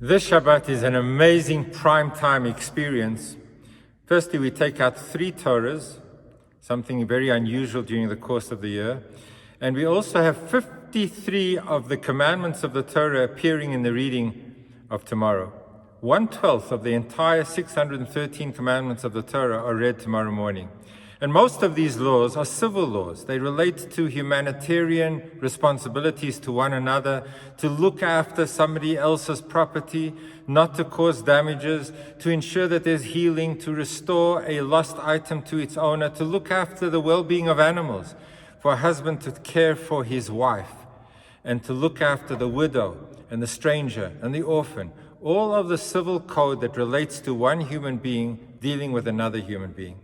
This Shabbat is an amazing prime time experience. Firstly, we take out 3 Torahs, something very unusual during the course of the year. And we also have 53 of the commandments of the Torah appearing in the reading of tomorrow. 1/12 of the entire 613 commandments of the Torah are read tomorrow morning. And most of these laws are civil laws. They relate to humanitarian responsibilities to one another, to look after somebody else's property, not to cause damages, to ensure that there's healing, to restore a lost item to its owner, to look after the well-being of animals, for a husband to care for his wife, and to look after the widow and the stranger and the orphan. All of the civil code that relates to one human being dealing with another human being.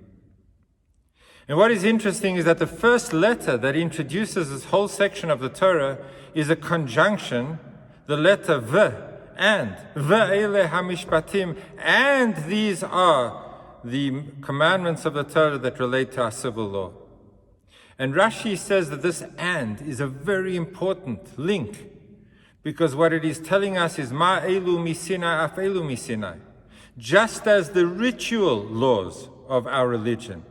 And what is interesting is that the first letter that introduces this whole section of the Torah is a conjunction, the letter V, and Ve'ele hamishpatim, and these are the commandments of the Torah that relate to our civil law. And Rashi says that this and is a very important link, because what it is telling us is Ma elu mi Sinai af elu mi Sinai. Just as the ritual laws of our religion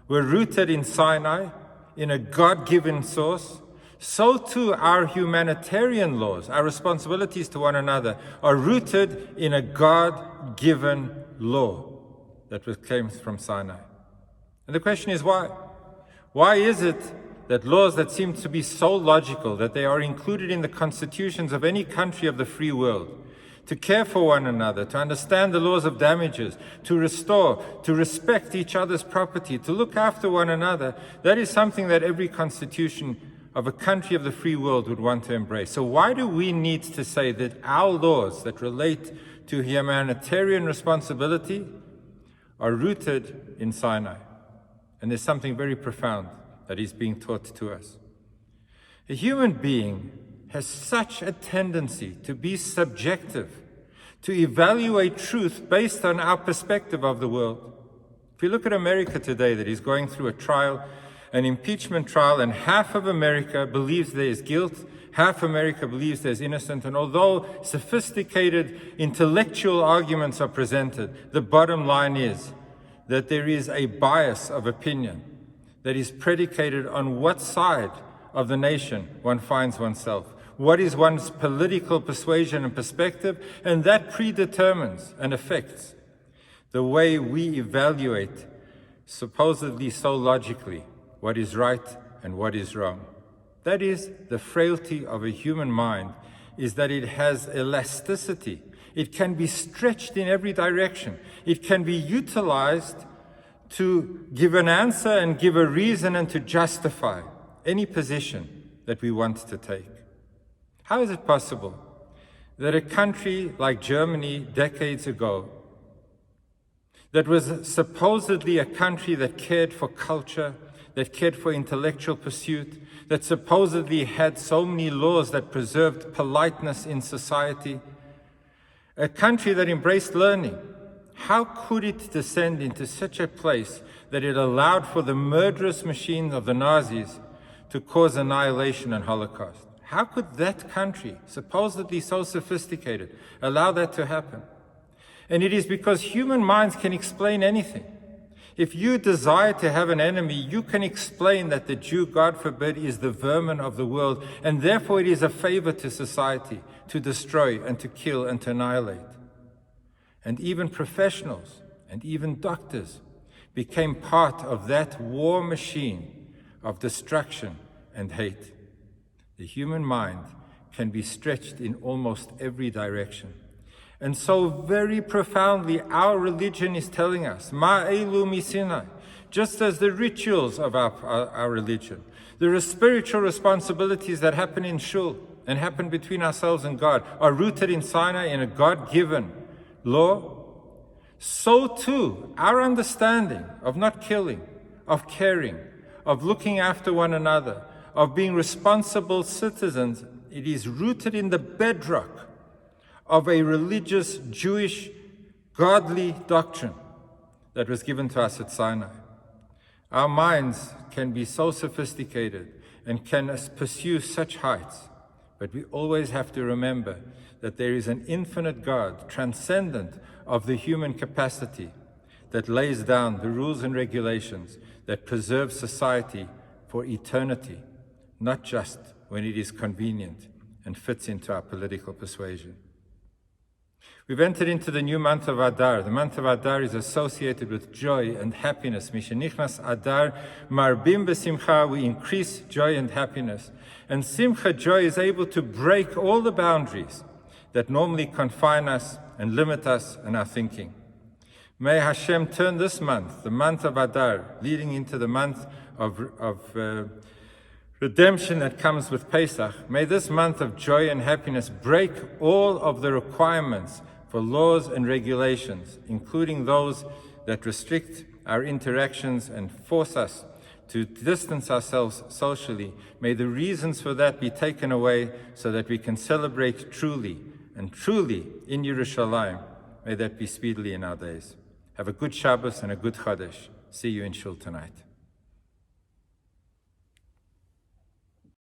were rooted in Sinai, in a God-given source, so too our humanitarian laws, our responsibilities to one another, are rooted in a God-given law that came from Sinai. And the question is why? Why is it that laws that seem to be so logical, that they are included in the constitutions of any country of the free world, to care for one another, to understand the laws of damages, to restore, to respect each other's property, to look after one another, that is something that every constitution of a country of the free world would want to embrace. So why do we need to say that our laws that relate to humanitarian responsibility are rooted in Sinai? And there's something very profound that is being taught to us. A human being has such a tendency to be subjective, to evaluate truth based on our perspective of the world. If you look at America today, that is going through a trial, an impeachment trial, and half of America believes there is guilt, half America believes there's innocent, and although sophisticated intellectual arguments are presented, the bottom line is that there is a bias of opinion that is predicated on what side of the nation one finds oneself. What is one's political persuasion and perspective? And that predetermines and affects the way we evaluate, supposedly so logically, what is right and what is wrong. That is the frailty of a human mind, is that it has elasticity. It can be stretched in every direction. It can be utilized to give an answer and give a reason and to justify any position that we want to take. How is it possible that a country like Germany decades ago, that was supposedly a country that cared for culture, that cared for intellectual pursuit, that supposedly had so many laws that preserved politeness in society, a country that embraced learning, how could it descend into such a place that it allowed for the murderous machine of the Nazis to cause annihilation and Holocaust? How could that country, supposedly so sophisticated, allow that to happen? And it is because human minds can explain anything. If you desire to have an enemy, you can explain that the Jew, God forbid, is the vermin of the world, and therefore it is a favor to society to destroy and to kill and to annihilate. And even professionals and even doctors became part of that war machine of destruction and hate. The human mind can be stretched in almost every direction. And so very profoundly, our religion is telling us, Ma elu mi Sinai, just as the rituals of our religion, the spiritual responsibilities that happen in shul and happen between ourselves and God are rooted in Sinai, in a God-given law, so too our understanding of not killing, of caring, of looking after one another, of being responsible citizens, it is rooted in the bedrock of a religious, Jewish, godly doctrine that was given to us at Sinai. Our minds can be so sophisticated and can pursue such heights, But we always have to remember that there is an infinite God, transcendent of the human capacity, that lays down the rules and regulations that preserve society for eternity, not just when it is convenient and fits into our political persuasion. We've entered into the new month of Adar. The month of Adar is associated with joy and happiness. Mishenichnas Adar marbim besimcha, we increase joy and happiness. And simcha, joy, is able to break all the boundaries that normally confine us and limit us in our thinking. May Hashem turn this month, the month of Adar, leading into the month of redemption that comes with Pesach, may this month of joy and happiness break all of the requirements for laws and regulations, including those that restrict our interactions and force us to distance ourselves socially. May the reasons for that be taken away so that we can celebrate truly and truly in Yerushalayim. May that be speedily in our days. Have a good Shabbos and a good Chodesh. See you in Shul tonight.